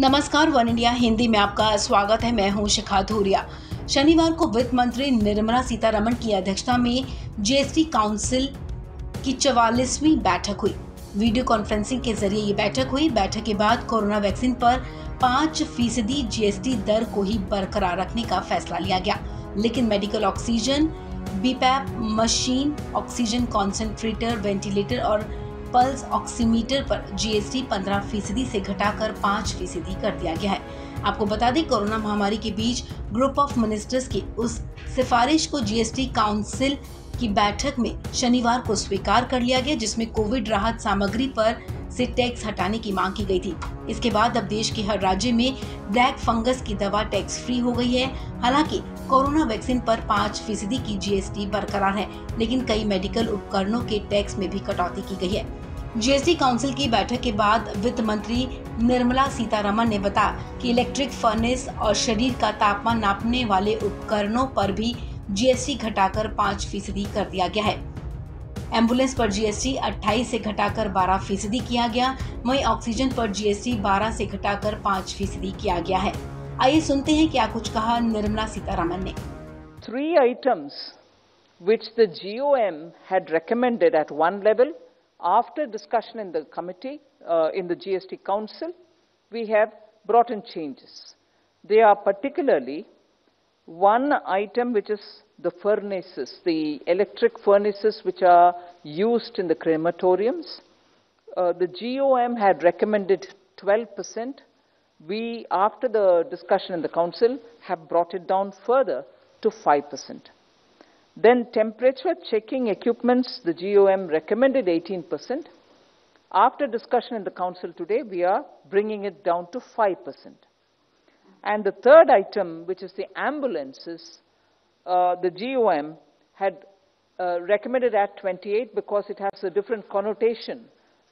नमस्कार, one India Hindi में आपका स्वागत है। मैं हूं शिखा धूरिया। शनिवार को वित्त मंत्री निर्मला सीतारमण की अध्यक्षता में जीएसटी काउंसिल की 44वीं बैठक हुई। वीडियो कॉन्फ्रेंसिंग के जरिए ये बैठक हुई। बैठक के बाद कोरोना वैक्सीन पर 5% जीएसटी दर को ही बरकरार रखने का फैसला लिया गया, लेकिन medical oxygen, BiPAP machine, oxygen concentrator, ventilator और पल्स ऑक्सीमीटर पर जीएसटी 15% से घटाकर 5% कर दिया गया है। आपको बता दें, कोरोना महामारी के बीच ग्रुप ऑफ मिनिस्टर्स की उस सिफारिश को जीएसटी काउंसिल की बैठक में शनिवार को स्वीकार कर लिया गया, जिसमें कोविड राहत सामग्री पर से टैक्स हटाने की मांग की गई थी। इसके बाद अब देश के हर राज्य में ब्लैक फंगस की दवा टैक्स फ्री हो गई है। हालांकि कोरोना वैक्सीन पर 5% की जीएसटी बरकरार है, लेकिन कई मेडिकल उपकरणों के टैक्स में भी कटौती की गई है। जीएसटी काउंसिल की बैठक के बाद वित्त मंत्री निर्मला सीतारमण ने बताया कि इलेक्ट्रिक फर्नेस और शरीर का तापमान नापने वाले उपकरणों पर भी जीएसटी घटाकर 5% कर दिया गया है। एम्बुलेंस पर जीएसटी 28 से घटाकर 12% किया गया। वहीं ऑक्सीजन पर जीएसटी 12 से घटाकर 5% किया गया है। आइए सुनते हैं क्या कुछ कहा निर्मला सीतारमण ने। 3 items which the GOM had recommended at one level. After discussion in the committee, in the GST Council, we have brought in changes. They are particularly one item which is the furnaces, the electric furnaces which are used in the crematoriums. The GOM had recommended 12%. We, after the discussion in the Council, have brought it down further to 5%. Then temperature checking equipments, the GOM recommended 18%. After discussion in the Council today, we are bringing it down to 5%. And the third item, which is the ambulances, the GOM had recommended at 28 because it has a different connotation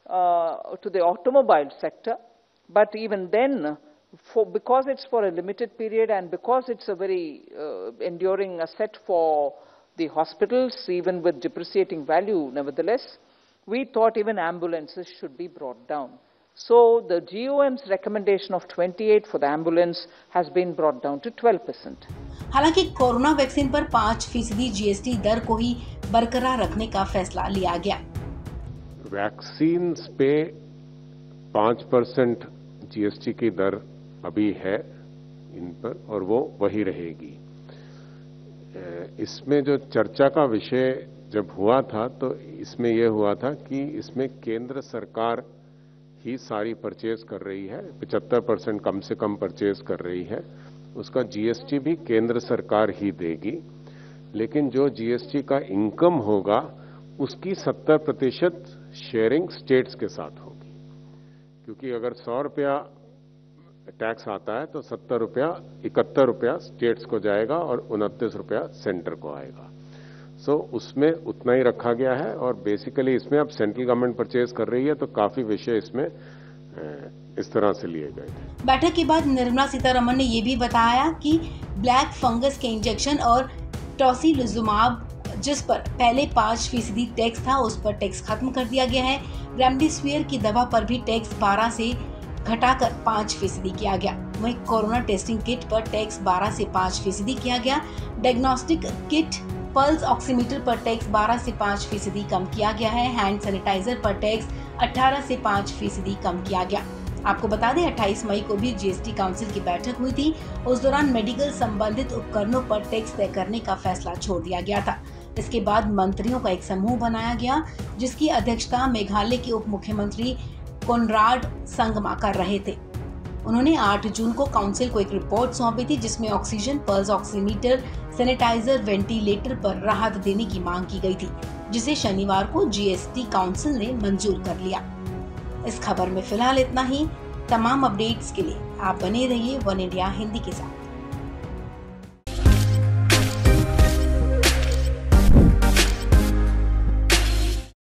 to the automobile sector. But even then, because it's for a limited period and because it's a very enduring asset for the hospitals, even with depreciating value, nevertheless, we thought even ambulances should be brought down. So the GOM's recommendation of 28 for the ambulance has been brought down to 12%. हालांकि corona vaccine पर 5% GST दर को ही बरकरार रखने का फैसला लिया गया। Vaccine पे 5% जीएसटी की दर अभी है इन पर, और वो वही रहेगी। इसमें जो चर्चा का विषय जब हुआ था, तो इसमें यह हुआ था कि इसमें केंद्र सरकार ही सारी परचेज कर रही है, 75% कम से कम परचेज कर रही है। उसका जीएसटी भी केंद्र सरकार ही देगी, लेकिन जो जीएसटी का इनकम होगा उसकी 70% शेयरिंग स्टेट्स के साथ होगी। क्योंकि अगर 100 रुपया टैक्स आता है तो 71 रुपया स्टेट्स को जाएगा और 29 रुपया सेंटर को आएगा। सो उसमें उतना ही रखा गया है, और बेसिकली इसमें अब सेंट्रल गवर्नमेंट परचेज कर रही है, तो काफी विषय इसमें इस तरह से लिए गए थे। बैठक के बाद निर्मला सीतारमण ने ये भी बताया कि ब्लैक फंगस के इंजेक्शन और टोसिलिजुमाब, जिस पर पहले 5% टैक्स था, उस पर टैक्स खत्म कर दिया गया है। रेमडेसिविर की दवा पर भी टैक्स 12 से घटाकर 5% किया गया। वहीं कोरोना टेस्टिंग किट पर टैक्स 12 से 5% किया गया। डायग्नोस्टिक किट, पल्स ऑक्सीमीटर पर टैक्स 12 से 5% कम किया गया है। हैंड सैनिटाइजर पर टैक्स 18 से 5% कम किया गया। आपको बता दें, 28 मई को भी जीएसटी काउंसिल की बैठक हुई थी। उस दौरान मेडिकल संबंधित उपकरणों पर टैक्स तय करने का फैसला छोड़ दिया गया था। इसके बाद मंत्रियों का एक समूह बनाया गया, जिसकी अध्यक्षता मेघालय के उप मुख्यमंत्री कोनराड संगमा कर रहे थे। उन्होंने 8 जून को काउंसिल को एक रिपोर्ट सौंपी थी, जिसमें oxygen, pulse oximeter, sanitiser, ventilator पर राहत देने की मांग की गई थी, जिसे शनिवार को जीएसटी काउंसिल ने मंजूर कर लिया। इस खबर में फिलहाल इतना ही। तमाम अपडेट्स के लिए आप बने रहिए वन इंडिया हिंदी के साथ।